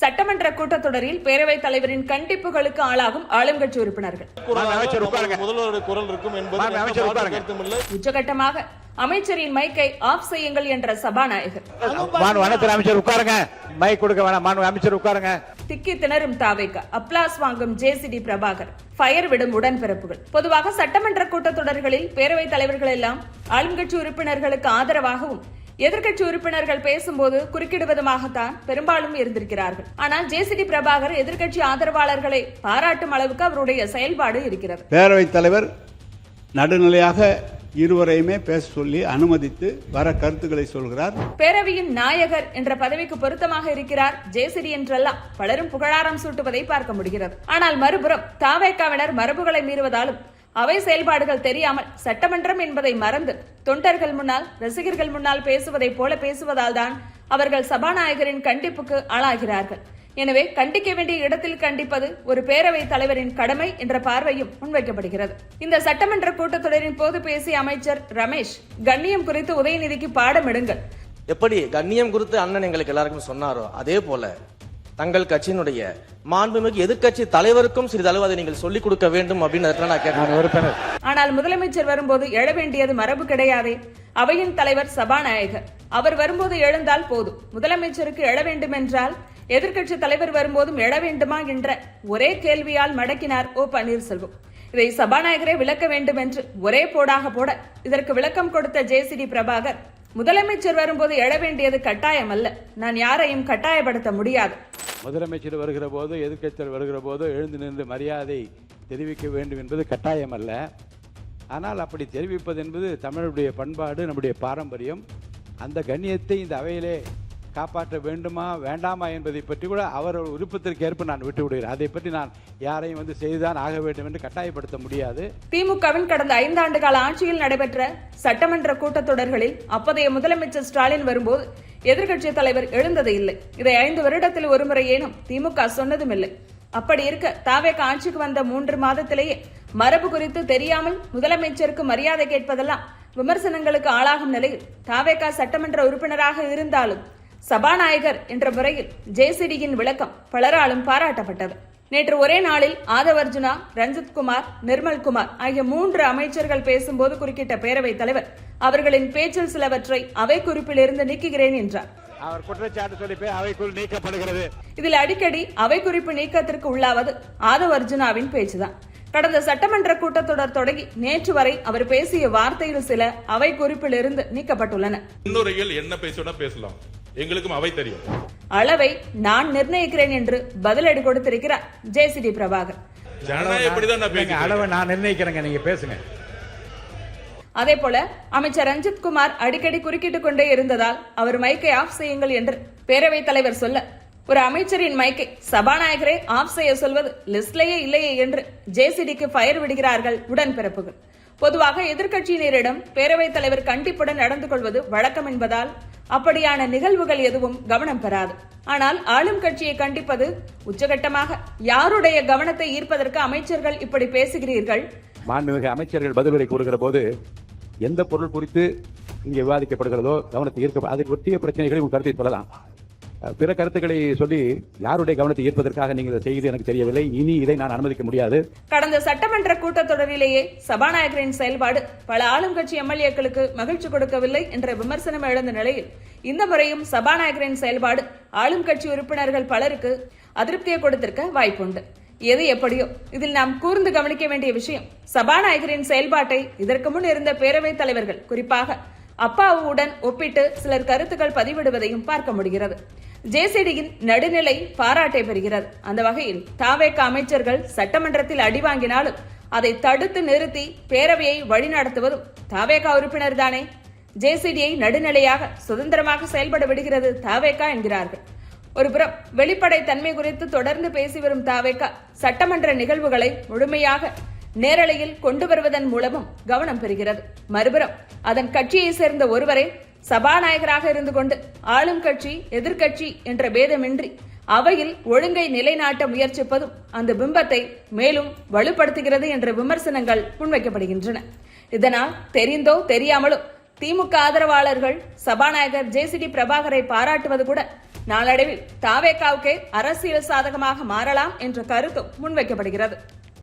சட்டமன்ற கூட்டத்தொடரில் பேரவைத் தலைவரின் கண்டிப்புகளுக்கு ஆளாகும் ஆளுங்கட்சி உறுப்பினர்கள். உச்சகட்டமாக அமைச்சரின் மைக்கை ஆஃப் செய்யுங்கள் என்ற சபாநாயகர். திக்கி திணறும் தாவேகா, அப்ளாஸ் வாங்கும் ஜேசிடி பிரபாகர், ஃபயர் விடும் உடன்பிறப்புகள். பொதுவாக சட்டமன்ற கூட்டத்தொடர்களில் பேரவைத் தலைவர்கள் எல்லாம் ஆளுங்கட்சி உறுப்பினர்களுக்கு ஆதரவாகவும் எதிர்க்கட்சி உறுப்பினர்கள் பேசும்போது குறுக்கிடுவதுமாகத்தான் பெரும்பாலும் இருந்திருக்கிறார்கள். ஆனால் ஜேசிடி பிரபாகர் எதிர்க்கட்சி ஆதரவாளர்களை பாராட்டும் அளவுக்கு அவருடைய செயல்பாடு இருக்கிறது. பேரவைத் தலைவர் நடுநிலையாக இருவரையுமே பேச சொல்லி அனுமதித்து வர கருத்துக்களை சொல்கிறார். பேரவையின் நாயகர் என்ற பதவிக்கு பொருத்தமாக இருக்கிறார் ஜேசிடி என்றெல்லாம் பலரும் புகழாரம் சூட்டுவதை பார்க்க முடிகிறது. ஆனால் மறுபுறம் தாவேகாவினர் மரபுகளை மீறுவதாலும் அவை செயல்பாடுகள் தெரியாமல் சட்டமன்றம் என்பதை மறந்து தொண்டர்கள் முன்னால் ரசிகர்கள் முன்னால் பேசுவதை போல பேசுவதால் தான் அவர்கள் சபாநாயகரின் கண்டிப்புக்கு ஆளாகிறார்கள். எனவே கண்டிக்க வேண்டிய இடத்தில் கண்டிப்பது ஒரு பேரவைத் தலைவரின் கடமை என்ற பார்வையும் முன்வைக்கப்படுகிறது. இந்த சட்டமன்ற கூட்டத்தொடரின் போது பேசிய அமைச்சர் ரமேஷ், கண்ணியம் குறித்து உதயநிதிக்கு பாடம் எடுங்கள். எப்படி கண்ணியம் குறித்து அண்ணன் எங்களுக்கு எல்லாருக்கும் சொன்னாரோ அதே போல தங்கள் கட்சியினுடைய மாண்புமிகு எதிர்க்கட்சி தலைவருக்கும் சிறிதளவு அதை நீங்கள் சொல்லிக் கொடுக்க வேண்டும் அப்படின்னு நான் கேட்கிறேன். ஆனால் முதலமைச்சர் வரும்போது எழ வேண்டியது மரபு கிடையாதே. அவையின் தலைவர் சபாநாயகர், அவர் வரும்போது எழுந்தால் போதும். முதலமைச்சருக்கு எழ வேண்டும் என்றால் எதிர்க்கட்சி தலைவர் வரும்போதும் எழ வேண்டுமா என்ற ஒரே கேள்வியால் மடக்கினார் ஓ பன்னீர்செல்வம். இதை சபாநாயகரே விளக்க வேண்டும் என்று ஒரே போடாக போட இதற்கு விளக்கம் கொடுத்த ஜேசிடி பிரபாகர், முதலமைச்சர் வரும்போது எழ வேண்டியது கட்டாயம் அல்ல, நான் யாரையும் கட்டாயப்படுத்த முடியாது. முதலமைச்சர் வருகிற போது எதிர்க்கட்சியர் வருகிற போது எழுந்து நின்று மரியாதை தெரிவிக்க வேண்டும் என்பது கட்டாயம் அல்ல. ஆனால் அப்படி தெரிவிப்பது என்பது தமிழுடைய பண்பாடு, நம்முடைய பாரம்பரியம். அந்த கண்ணியத்தை இந்த அவையிலே காப்பாற்ற வேண்டுமா வேண்டாமா என்பதை பற்றி கூட அவர் விருப்பத்திற்கு ஏற்ப நான் விட்டு விடுகிறேன். அதை பற்றி நான் யாரையும் செய்துதான் ஆக வேண்டும் என்று கட்டாயப்படுத்த முடியாது. திமுகவின் கடந்த 5 ஆண்டு கால ஆட்சியில் நடைபெற்ற சட்டமன்ற கூட்டத்தொடர்களில் அப்போதைய முதலமைச்சர் ஸ்டாலின் வரும்போது எதிர்க்கட்சி தலைவர் எழுந்தது இல்லை. இதை 5 வருடத்தில் ஒருமுறை ஏனும் திமுக சொன்னதும் இல்லை. அப்படி இருக்க தாவேக ஆட்சிக்கு வந்த 3 மாதத்திலேயே மரபு குறித்து தெரியாமல் முதலமைச்சருக்கு மரியாதை கேட்பதெல்லாம் விமர்சனங்களுக்கு ஆளாகும் நிலையில் தாவேக சட்டமன்ற உறுப்பினராக இருந்தாலும் சபாநாயகர் என்ற முறையில் ஜேசிடியின் விளக்கம் பலராலும் பாராட்டப்பட்டது. நேற்று ஒரே நாளில் ஆதவர்ஜுனா, ரஞ்சித்குமார், நிர்மல்குமார் ஆகிய 3 அமைச்சர்கள் பேசும்போது குறுக்கிட்ட பேரவைத் தலைவர் அவர்களின் பேச்சில் சிலவற்றை அவை குறிப்பிலிருந்து நீக்குகிறேன் என்றார். அவர் குற்றச்சாட்டு சொல்லி அவைக்குள் நீக்கப்படுகிறது. இதில் அடிக்கடி அவை குறிப்பு நீக்கத்திற்கு உள்ளாவது ஆதவர்ஜுனாவின் பேச்சுதான். கடந்த சட்டமன்ற கூட்டத்தொடர் தொடங்கி நேற்று வரை அவர் பேசிய வார்த்தையில் சில அவை குறிப்பிலிருந்து நீக்கப்பட்டுள்ளன. என்ன பேசணும் பேசலாம், எங்களுக்கும் அவை தெரியும். அளவை நான் நிர்ணயிக்கிறேன் என்று பதிலடி கொடுத்திருக்கிறார் ஜேசிடி பிரபாகர். அளவை நான் நிர்ணயிக்கிறேங்க, நீங்க பேசுங்க. அதே போல அமைச்சர் ரஞ்சித்குமார் அடிக்கடி குறுக்கிட்டுக் கொண்டே இருந்ததால் அவர் மைக்கை ஆஃப் செய்யுங்கள் என்று பேரவைத் தலைவர் சொல்ல, ஒரு அமைச்சரின் மைக்கை சபாநாயகரை ஆஃப் செய்ய சொல்வது லிஸ்ட்லேயே இல்லையே என்று ஜேசிடிக்கு ஃபயர் விடுகிறார்கள் உடன்பிறப்புகள். பொதுவாக எதிர்க்கட்சியினரிடம் பேரவைத் தலைவர் கண்டிப்புடன் நடந்து கொள்வது வழக்கம் என்பதால் அப்படியான நிகழ்வுகள் எதுவும் கவனம் பெறாது. ஆனால் ஆளும் கட்சியை கண்டிப்பது உச்சகட்டமாக. யாருடைய கவனத்தை ஈர்ப்பதற்கு அமைச்சர்கள் இப்படி பேசுகிறீர்கள்? மாண்புமிகு அமைச்சர்கள் பதிலுரை கூறுகிற போது எந்த பொருள் குறித்து இங்கே விவாதிக்கப்படுகிறதோ கவனத்தை ஈர்க்க, அதை ஒட்டிய பிரச்சனைகளை உங்கள் கருத்தை சொல்லலாம். பிற கருத்துக்களை சொல்லி யாருடைய கவனத்தை ஈர்ப்பதற்காக நீங்கள் செய்து எனக்கு தெரியவில்லை. இனி இதை நான் அனுமதிக்க முடியாது. கடந்த சட்டமன்ற கூட்டத்தொடரிலேயே சபாநாயகரின் செயல்பாடு பல ஆளும் கட்சி எம்எல்ஏக்களுக்கு மகிழ்ச்சி கொடுக்கவில்லை என்ற விமர்சனம் எழுந்த நிலையில் இந்த முறையும் சபாநாயகரின் செயல்பாடு ஆளும் கட்சி உறுப்பினர்கள் பலருக்கு அதிருப்தியை கொடுத்திருக்க வாய்ப்புண்டு. எது எப்படியோ இதில் நாம் கூர்ந்து கவனிக்க வேண்டிய விஷயம், சபாநாயகரின் செயல்பாட்டை இதற்கு முன் இருந்த பேரவைத் தலைவர்கள் குறிப்பாக அப்பாவுடன் ஒப்பிட்டு சிலர் கருத்துக்கள் பதிவிடுவதையும் பார்க்க முடிகிறது. ஜேசிடியின் நடுநிலை பாராட்டை பெறுகிறது. அந்த வகையில் தாவேக அமைச்சர்கள் சட்டமன்றத்தில் அடி வாங்கினாலும் அதை தடுத்து நிறுத்தி பேரவையை வழிநடத்துவதும் தாவேக உறுப்பினர் தானே. ஜேசிடியை நடுநிலையாக சுதந்திரமாக செயல்பட விடுகிறது தாவேக என்கிறார்கள். ஒருபுறம் வெளிப்படை தன்மை குறித்து தொடர்ந்து பேசி வரும் தாவேக சட்டமன்ற நிகழ்வுகளை முழுமையாக நேரலையில் கொண்டு வருவதன் மூலமும் கவனம் பெறுகிறது. மறுபுறம் அதன் கட்சியை சேர்ந்த ஒருவரே சபாநாயகராக இருந்து கொண்டு ஆளும் கட்சி எதிர்கட்சி என்ற பேதமின்றி அவையில் ஒழுங்கை நிலைநாட்ட முயற்சிப்பதும் அந்த பிம்பத்தை மேலும் வலுப்படுத்துகிறது என்ற விமர்சனங்கள் முன்வைக்கப்படுகின்றன. இதனால் தெரிந்தோ தெரியாமலோ திமுக ஆதரவாளர்கள் சபாநாயகர் ஜேசிடி பிரபாகரை பாராட்டுவது கூட நாளடைவில் தாவேகாவுக்கே அரசியல் சாதகமாக மாறலாம் என்ற கருத்தும் முன்வைக்கப்படுகிறது.